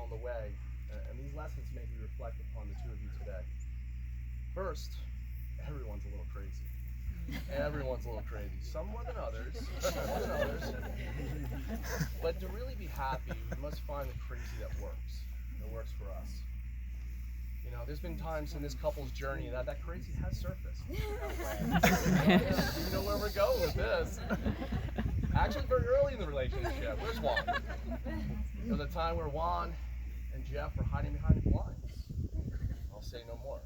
along the way, and these lessons make me reflect upon the two of you today. First, everyone's a little crazy. Everyone's a little crazy. Some more than others. Some more than others. But to really be happy, we must find the crazy that works for us. You know, there's been times in this couple's journey that crazy has surfaced. You know where we're going with this. Actually, very early in the relationship. Where's Juan? There was a time where Juan and Jeff were hiding behind the blinds. I'll say no more.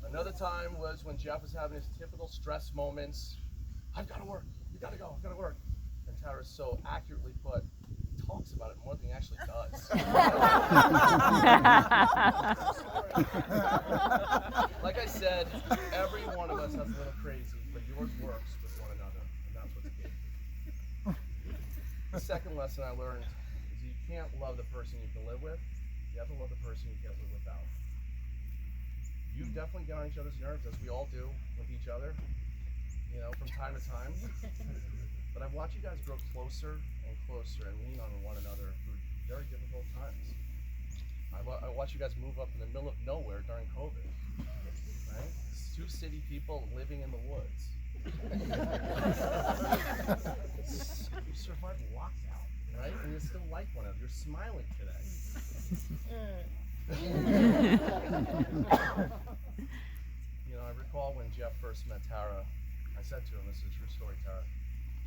Another time was when Jeff was having his typical stress moments. I've got to work. You got to go. I've got to work. And Tara so accurately put, he talks about it more than he actually does. Like I said, every one of us has a little crazy, but yours works with one another, and that's what's key. The second lesson I learned is you can't love the person you can live with. You have to love the person you can't live without. You definitely get on each other's nerves, as we all do with each other, you know, from time to time. But I've watched you guys grow closer and closer and lean on one another through very difficult times. I watched you guys move up in the middle of nowhere during COVID, right? Two city people living in the woods. You survived lockdown, right? And you still like one another. You're smiling today. You know, I recall when Jeff first met Tara, I said to him, this is a true story, Tara,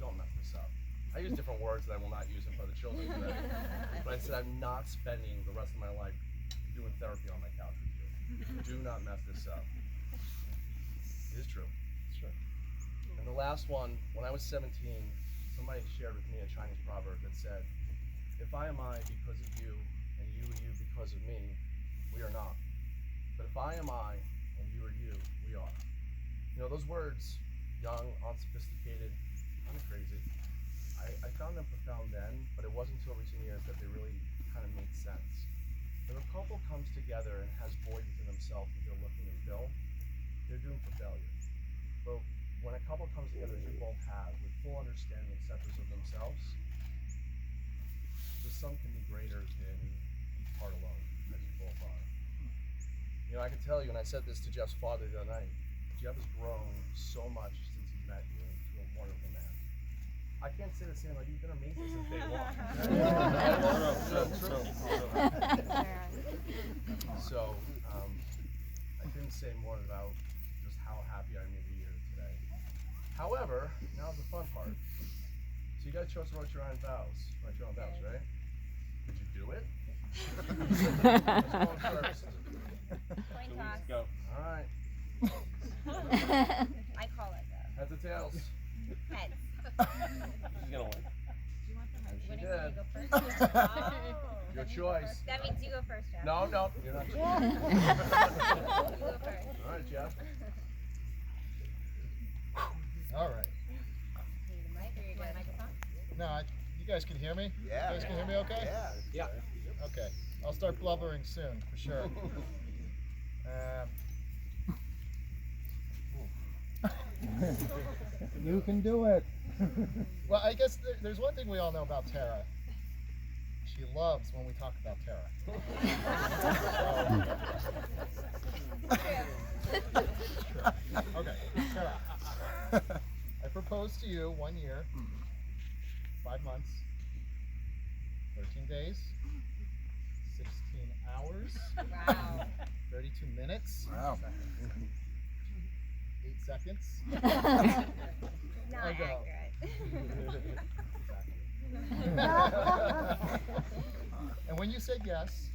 don't mess this up. I use different words that I will not use in front of the children today. But I said, I'm not spending the rest of my life doing therapy on my couch with you. Do not mess this up. It is true. It's true. And the last one, when I was 17, somebody shared with me a Chinese proverb that said, if I am I because of you, and you are you because of me, we are not. But if I am I, and you are you, we are. You know, those words, young, unsophisticated, kind of crazy, I found them profound then, but it wasn't until recent years that they really kind of made sense. When a couple comes together and has void within themselves that they're looking to fill, they're doomed for failure. But when a couple comes together, as you both have, with full understanding and acceptance of themselves, the sum can be greater than each part alone, as you both are. You know, I can tell you, and I said this to Jeff's father the other night, Jeff has grown so much since he met you into a wonderful man. I can't say the same, like, you've been amazing since day one. So, I couldn't say more about just how happy I am to be here today. However, now's the fun part. So you guys chose to write your own vows, right? Did you do it? Let's go first. Coin toss. Go. All right. I call it though. Heads or tails? Heads. She's gonna win. She Winning did. you go first. Oh. Your choice. That means you go first, Jeff. No, you're not. You go first. All right, Jeff. All right. Need the mic or you got a microphone? No, you guys can hear me? Yeah. You guys can hear me okay? Yeah. Okay. I'll start blubbering soon, for sure. You can do it. Well, I guess there's one thing we all know about Tara. She loves when we talk about Tara. Okay, Tara. I proposed to you 1 year, 5 months, 13 days, 16 hours, Wow. 32 minutes, Wow. 8 seconds. Not I know. accurate. And when you said yes,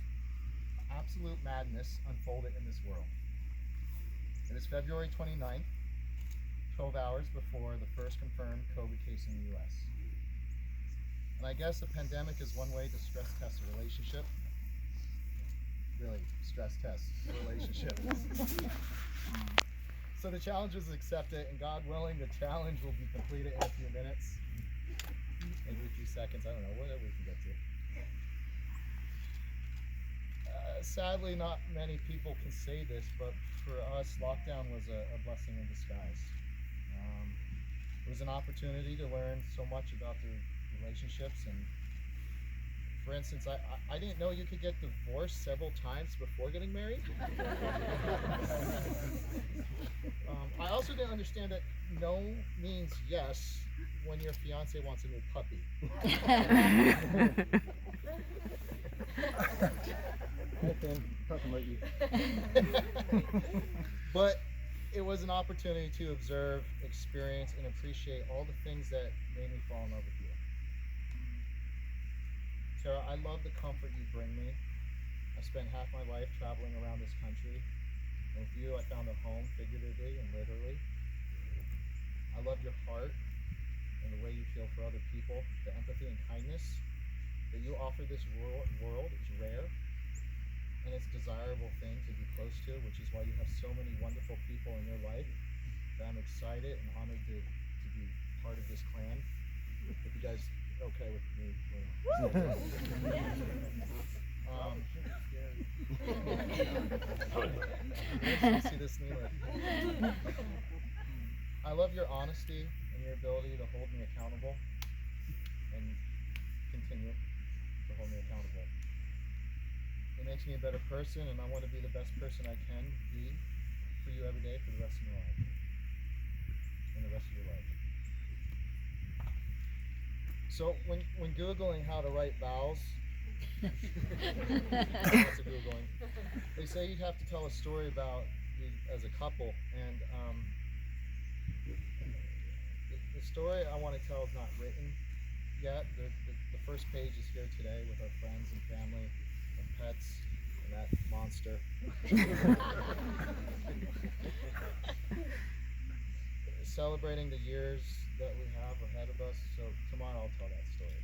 absolute madness unfolded in this world. It is February 29th, 12 hours before the first confirmed COVID case in the US. And I guess a pandemic is one way to stress test a relationship. Really, stress test a relationship. So the challenge is accepted, and God willing, the challenge will be completed in a few minutes. Maybe a few seconds, I don't know, whatever we can get to. Sadly, not many people can say this, but for us, lockdown was a blessing in disguise. It was an opportunity to learn so much about the relationships and For instance, I didn't know you could get divorced several times before getting married. I also didn't understand that no means yes when your fiance wants a new puppy. But it was an opportunity to observe, experience, and appreciate all the things that made me fall in love with you. Tara, I love the comfort you bring me. I spent half my life traveling around this country, and with you I found a home figuratively and literally. I love your heart and the way you feel for other people. The empathy and kindness that you offer this world is rare, and it's a desirable thing to be close to, which is why you have so many wonderful people in your life that I'm excited and honored to be part of this clan. If you guys okay with me, see this Nima. I love your honesty and your ability to hold me accountable and continue to hold me accountable. It makes me a better person, and I want to be the best person I can be for you every day for the rest of my life and the rest of your life. So when Googling how to write vows, lots of Googling, they say you'd have to tell a story about you as a couple, and the story I want to tell is not written yet. The first page is here today with our friends and family and pets and that monster. Celebrating the years that we have ahead of us. So tomorrow I'll tell that story.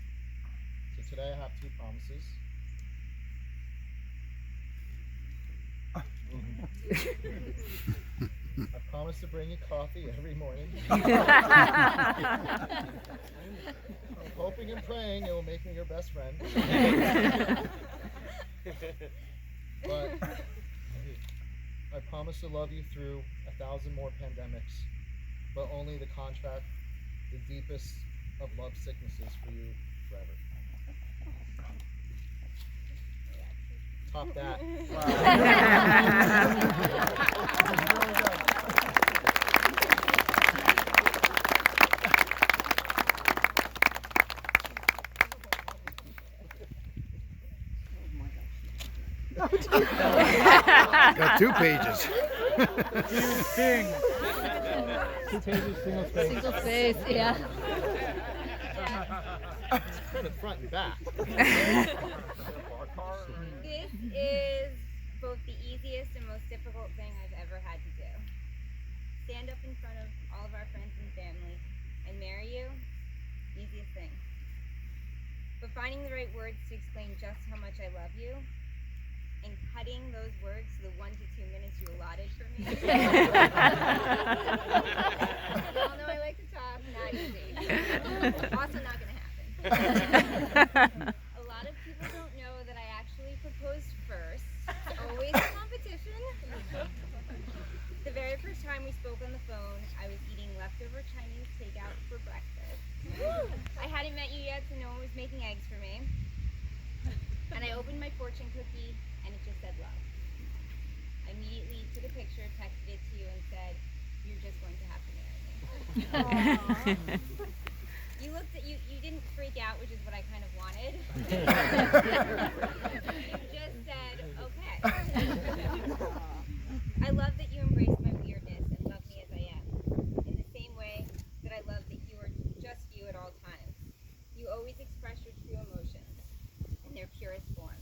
So today I have two promises. I promise to bring you coffee every morning. I'm hoping and praying it will make me your best friend. But I promise to love you through 1,000 more pandemics, but only the contract, the deepest of love sicknesses for you forever. Top that. Got 2 pages. Single space, yeah. Put it front and back. This is both the easiest and most difficult thing I've ever had to do. Stand up in front of all of our friends and family and marry you, easiest thing. But finding the right words to explain just how much I love you and cutting those words to the 1 to 2 minutes you allotted for me. You all know I like to talk, not easy. Also not gonna happen. A lot of people don't know that I actually proposed first. It's always a competition. The very first time we spoke on the phone, I was eating leftover Chinese takeout for breakfast. I hadn't met you yet, so no one was making eggs for me. And I opened my fortune cookie, and it just said love. I immediately took a picture, texted it to you, and said, "You're just going to have to marry me." You looked at you didn't freak out, which is what I kind of wanted. You just said, "Okay." I love that you embraced my weirdness and love me as I am, in the same way that I love that you are just you at all times. You always express your true emotions in their purest form.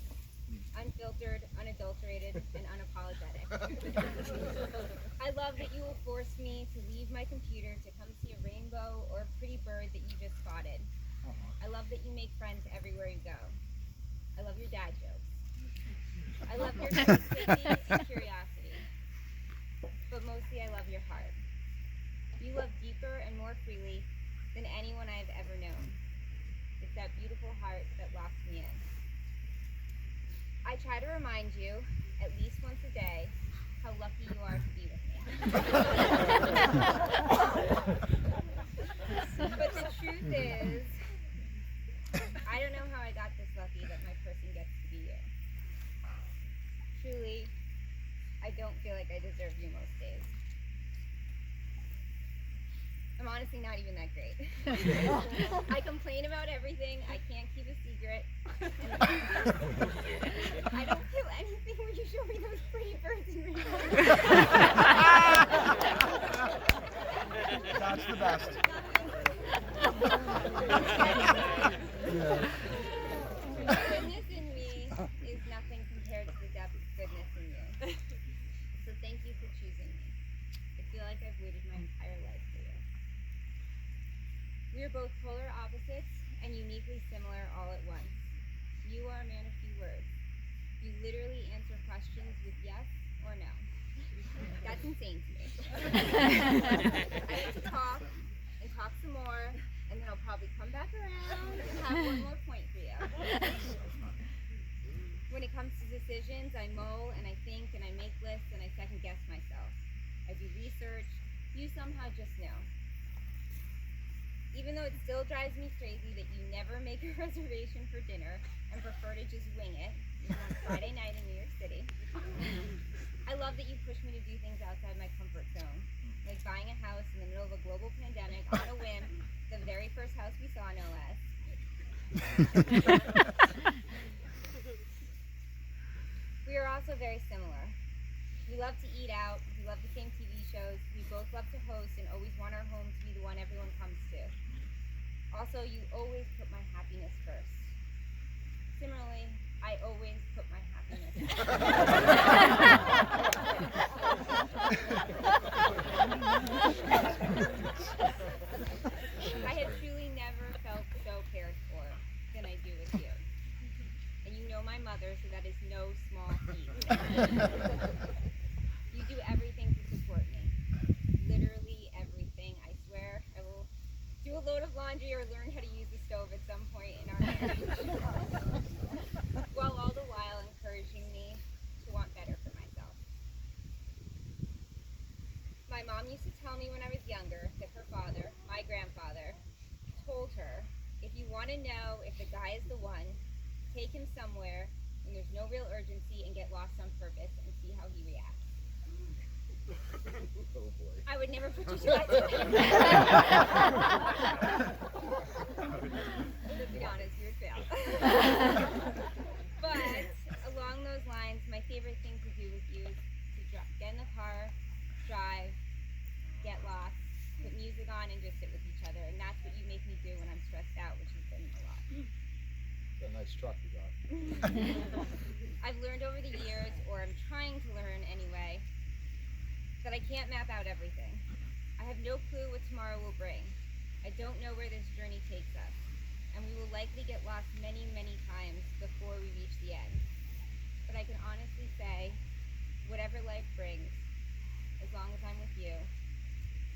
Unfiltered, unadulterated, and unapologetic. I love that you will force me to leave my computer to come see a rainbow or a pretty bird that you just spotted. I love that you make friends everywhere you go. I love your dad jokes. I love your creativity and curiosity. But mostly I love your heart. You love deeper and more freely than anyone I have ever known. It's that beautiful heart that locks me in. I try to remind you, at least once a day, how lucky you are to be with me. But the truth is, I I don't know how I got this lucky that my person gets to be you. Truly, I don't feel like I deserve you most days. I'm honestly not even that great. I complain about everything. I can't keep a secret. And I don't feel anything when you show me those pretty birds and rainbows. That's the best. The goodness in me is nothing compared to the depth of goodness in you. So thank you for choosing me. I feel like I've waited my entire life for you. We are both polar opposites and uniquely similar all at once. You are a man of few words. You literally answer questions with yes or no. That's insane to me. I like to talk and talk some more, and then I'll probably come back around and have one more point for you. When it comes to decisions, I mull and I think and I make lists and I second guess myself. I do research. You somehow just know. Even though it still drives me crazy that you never make a reservation for dinner and prefer to just wing it, even on Friday night in New York City. I love that you push me to do things outside my comfort zone, like buying a house in the middle of a global pandemic on a whim, the very first house we saw, no less. We are also very similar. We love to eat out, we love the same TV shows, we both love to host and always want our home to be the one everyone comes to. Also, you always put my happiness first. Similarly, I always put my happiness I have truly never felt so cared for than I do with you. And you know my mother, so that is no small feat. You do everything to support me. Literally everything, I swear. I will do a load of laundry or learn how to use the stove at some point in our marriage. While all the while encouraging me to want better for myself. My mom used to tell me when I was younger that her father, my grandfather, told her, if you want to know if the guy is the one, take him somewhere when there's no real urgency and get lost on purpose and see how he reacts. Oh boy. I would never put you to that test. To be honest, you would fail. But along those lines, my favorite thing to do with you is to get in the car, drive, get lost, put music on, and just sit with each other. And that's what you make me do when I'm stressed out, which has been a lot. That's a nice truck you got. I've learned over the years, or I'm trying to learn anyway, that I can't map out everything. I have no clue what tomorrow will bring. I don't know where this journey takes us, and we will likely get lost many, many times before we reach the end. But I can honestly say, whatever life brings, as long as I'm with you,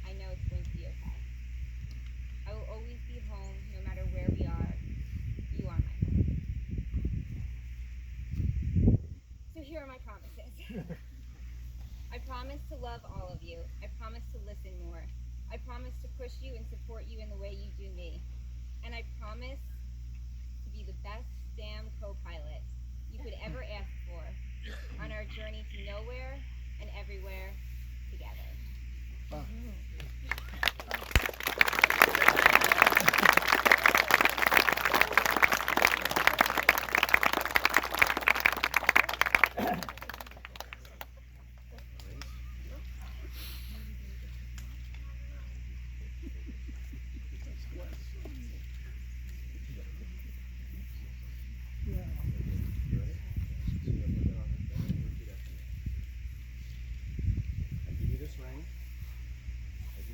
I know it's going to be okay. I will always be home, no matter where we are. You are my home. So here are my promises. I promise to love all of you. I promise to listen more. I promise to push you and support you in the way you do me. And I promise to be the best damn co-pilot you could ever ask for on our journey to nowhere and everywhere together.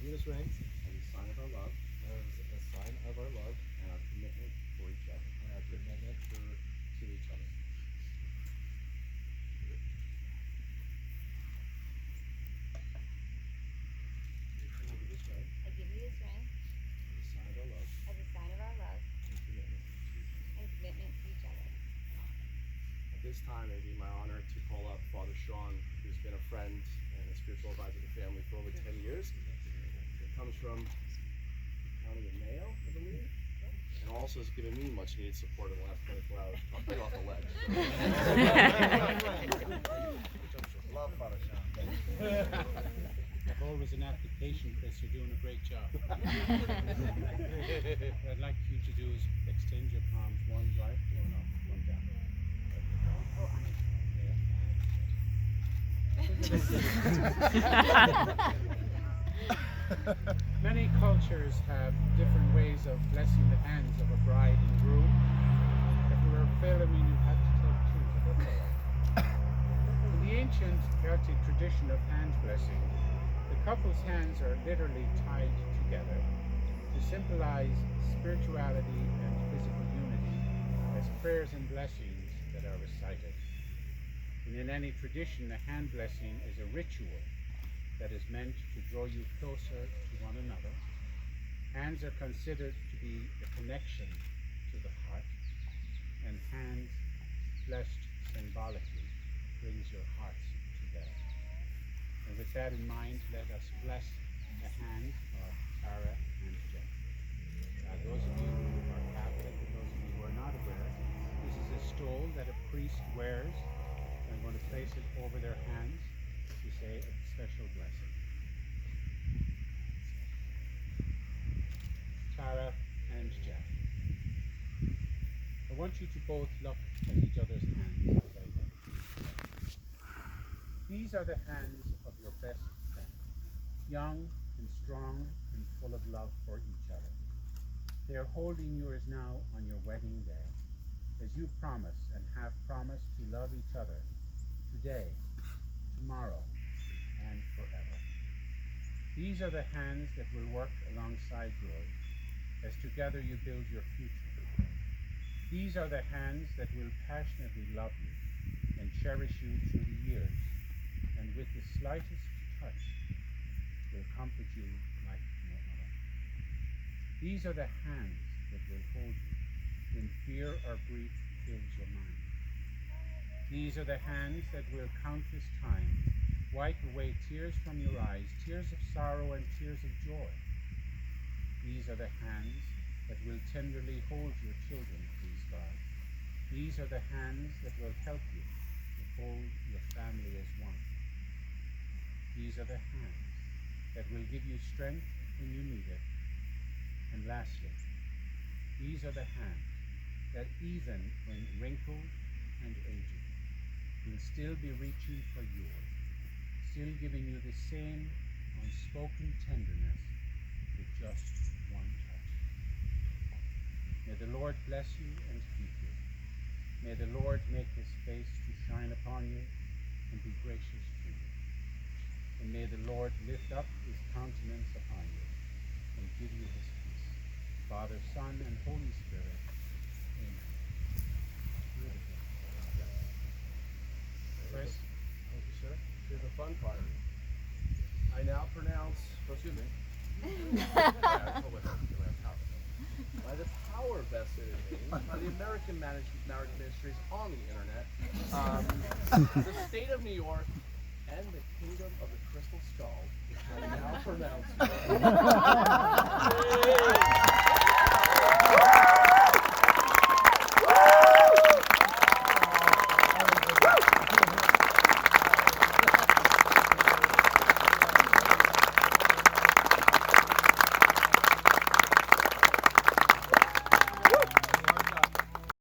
This ring as a sign of our love, and our commitment for each other. To each other. I give you this ring as a sign of our love and commitment to each other. At this time, it would be my honor to call up Father Sean, who's been a friend and a spiritual advisor to the family for over 10 years. It comes from County of Mayo, I believe. And also has given me much needed support in the last 24 hours. Talk me off the ledge. Love Father Sean. I've always an application, Chris. You're doing a great job. What I'd like you to do is extend your palms one right, one down. Many cultures have different ways of blessing the hands of a bride and groom. If you were a Philomene, you have to take two, but that's all right. In the ancient Celtic tradition of hand blessing, the couple's hands are literally tied together to symbolize spirituality and physical unity as prayers and blessings that are recited. And in any tradition, a hand blessing is a ritual that is meant to draw you closer to one another. Hands are considered to be a connection to the heart, and hands blessed symbolically brings your hearts together. And with that in mind, let us bless the hands of Tara and Jeff. Those of you who are Catholic and those of you who are not aware, this is a stole that a priest wears. I'm going to place it over their hands to say a special blessing. Tara and Jeff, I want you to both look at each other's hands as I do. These are the hands of your best friend, young and strong and full of love for each other. They are holding yours now on your wedding day, as you promise and have promised to love each other today, tomorrow, and forever. These are the hands that will work alongside yours as together you build your future. These are the hands that will passionately love you and cherish you through the years, and with the slightest touch will comfort you like no other. These are the hands that will hold you when fear or grief fills your mind. These are the hands that will countless times wipe away tears from your eyes, tears of sorrow and tears of joy. These are the hands that will tenderly hold your children, please God. These are the hands that will help you to hold your family as one. These are the hands that will give you strength when you need it. And lastly, these are the hands that even when wrinkled and aged, will still be reaching for yours, still giving you the same unspoken tenderness with just one touch. May the Lord bless you and keep you. May the Lord make his face to shine upon you and be gracious to you. And may the Lord lift up his countenance upon you and give you his peace. Father, Son, and Holy Spirit. Amen. Chris? Thank you, sir. Here's the fun part. I now pronounce, excuse me. By the power vested in me by the American Marriage Ministries on the internet, the state of New York, and the kingdom of the crystal skull, I now pronounce you.